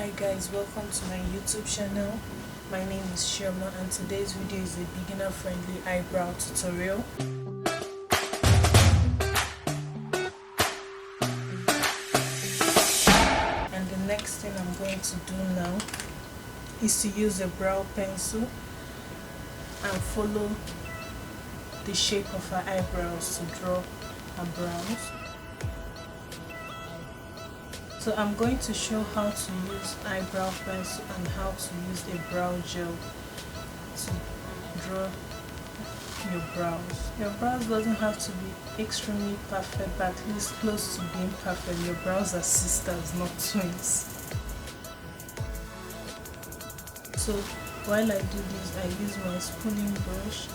Hi guys, welcome to my YouTube channel. My name is Shirma and today's video is a beginner friendly eyebrow tutorial. And the next thing I'm going to do now is to use a brow pencil and follow the shape of our eyebrows to draw our brows. So I'm going to show how to use eyebrow pencil and how to use a brow gel to draw your brows. Your brows doesn't have to be extremely perfect, but at least close to being perfect. Your brows are sisters, not twins. So while I do this, I use my spooling brush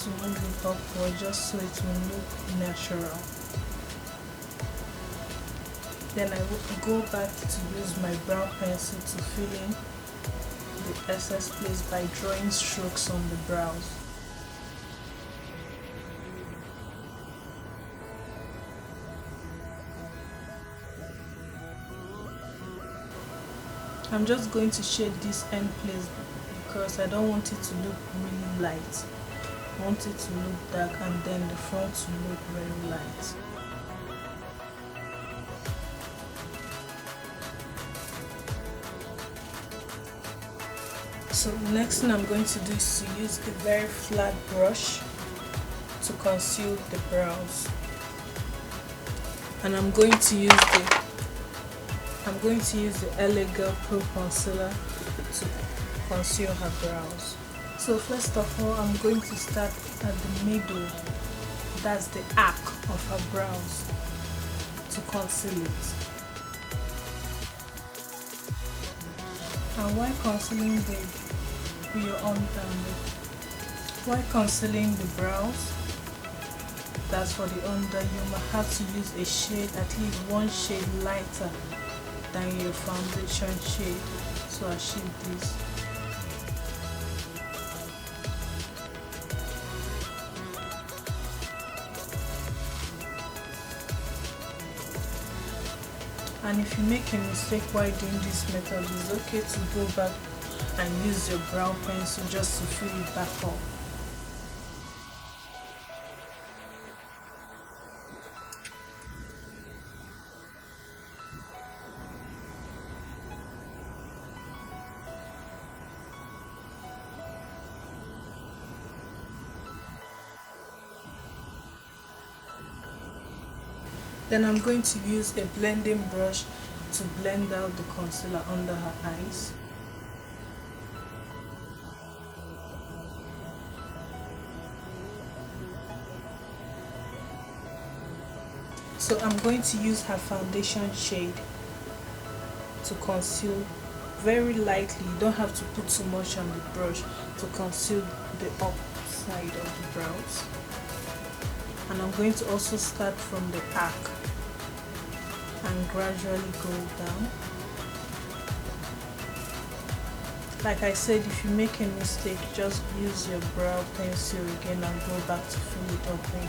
to move it upward just so it will look natural. Then I will go back to use my brow pencil to fill in the excess place by drawing strokes on the brows. I'm just going to shade this end place because I don't want it to look really light. I want it to look dark and then the front to look very light. So the next thing I'm going to do is to use a very flat brush to conceal the brows, and I'm going to use the LA Girl Pro Concealer to conceal her brows. So first of all, I'm going to start at the middle, that's the arc of her brows, to conceal it. And while concealing the brows, that's for the under, you might have to use a shade, at least one shade lighter than your foundation shade. So I shade this. And if you make a mistake while doing this method, it's okay to go back and use your brow pencil just to fill it back up. Then I'm going to use a blending brush to blend out the concealer under her eyes. So I'm going to use her foundation shade to conceal very lightly. You don't have to put too much on the brush to conceal the upside of the brows. And I'm going to also start from the arc and gradually go down. Like I said, if you make a mistake, just use your brow pencil again and go back to fill it up in.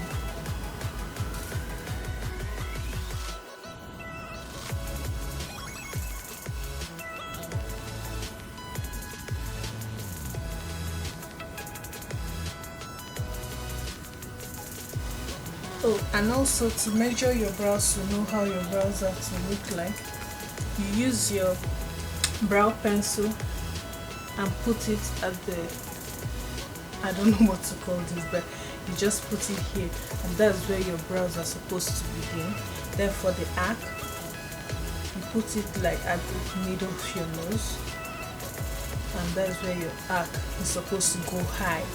Oh, and also to measure your brows, to know how your brows have to look like, you use your brow pencil and put it at the, I don't know what to call this, but you just put it here, and that's where your brows are supposed to begin. Then for the arc, you put it like at the middle of your nose, and that's where your arc is supposed to go high.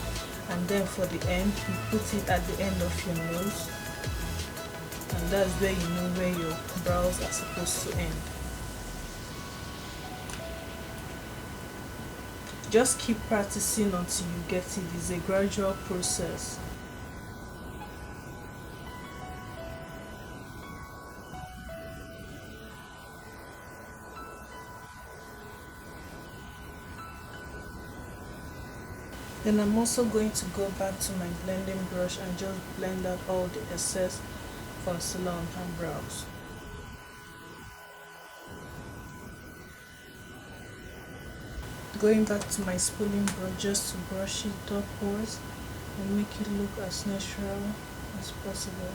And then for the end, you put it at the end of your nose, and that's where you know where your brows are supposed to end. Just keep practicing until you get it. It's a gradual process. Then I'm also going to go back to my blending brush and just blend out all the excess concealer on her brows. going back to my spooling brush just to brush it upwards and make it look as natural as possible.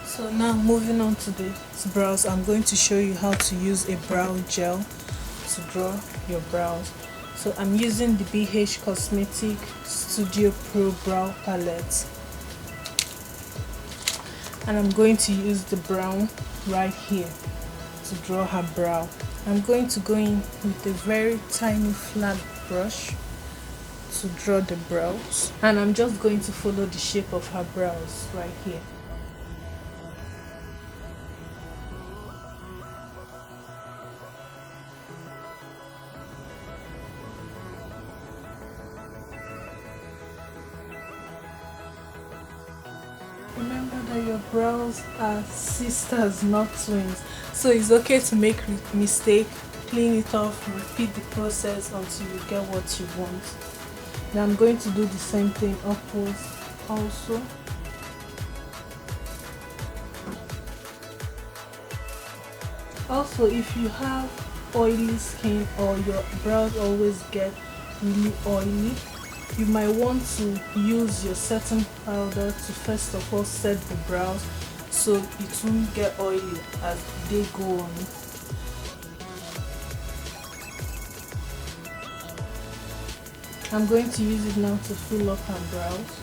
So now moving on to the brows, I'm going to show you how to use a brow gel to draw your brows. So I'm using the BH Cosmetic Studio Pro Brow Palette, and I'm going to use the brown right here to draw her brow. I'm going to go in with a very tiny flat brush to draw the brows, and I'm just going to follow the shape of her brows right here. Remember that your brows are sisters, not twins, so it's okay to make mistake, clean it off, repeat the process until you get what you want. Now I'm going to do the same thing upwards also. Also, if you have oily skin or your brows always get really oily, you might want to use your setting powder to first of all set the brows so it won't get oily as they go on. I'm going to use it now to fill up her brows.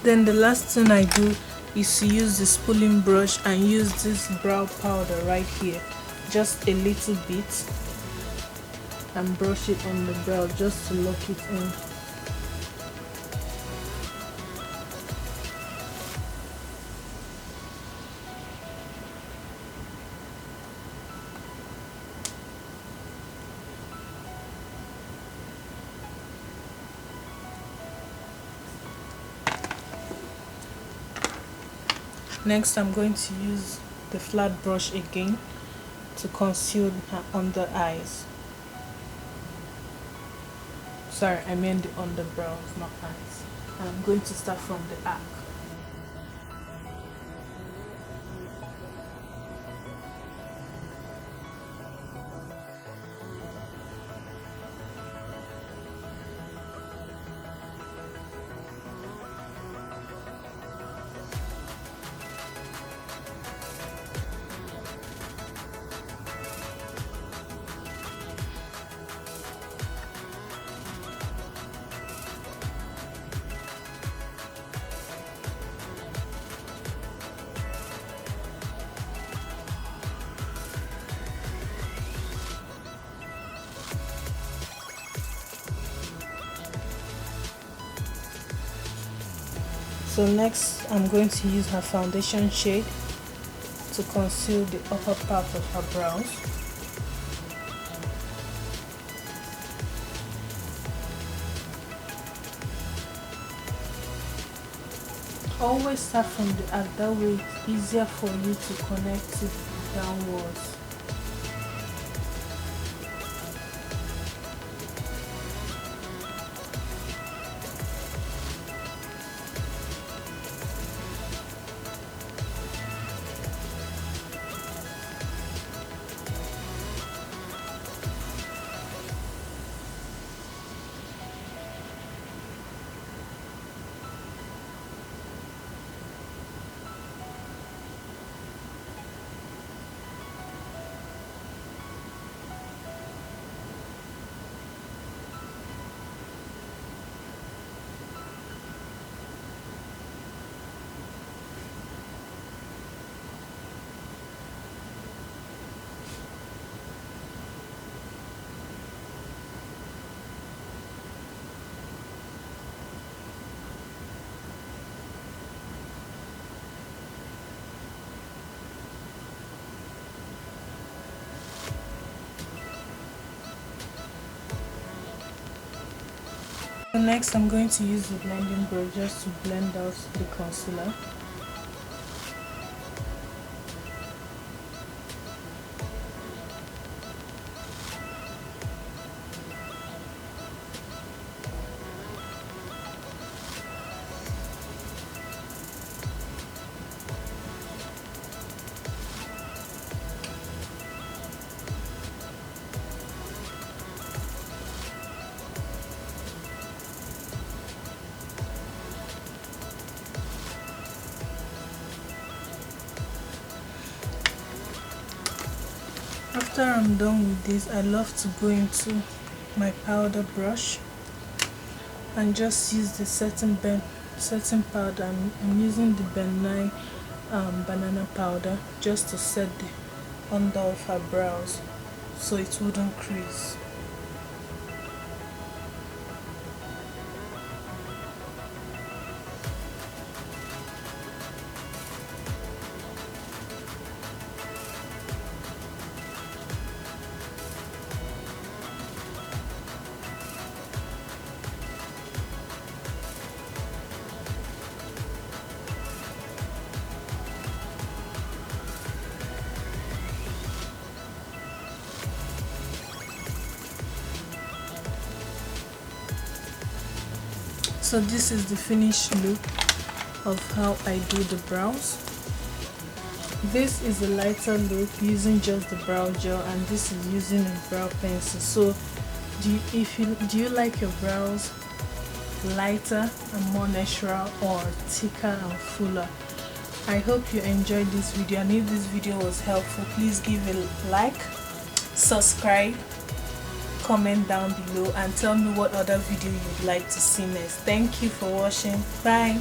Then the last thing I do is to use the spooling brush and use this brow powder right here, just a little bit, and brush it on the brow just to lock it in. Next, I'm going to use the flat brush again to conceal her under eyes. Sorry, I meant the underbrows, not eyes. And I'm going to start from the arc. So next, I'm going to use her foundation shade to conceal the upper part of her brows. Always start from the arc, that way it's easier for you to connect it downwards. So next I'm going to use the blending brush just to blend out the concealer. After I'm done with this, I love to go into my powder brush and just use the setting powder. I'm using the Ben 9 banana powder just to set the under of her brows so it wouldn't crease. So this is the finished look of how I do the brows. This is a lighter look using just the brow gel, and this is using a brow pencil. So do you like your brows lighter and more natural, or thicker and fuller? I hope you enjoyed this video, and if this video was helpful, please give a like, subscribe, comment down below, and tell me what other video you'd like to see next. Thank you for watching. Bye.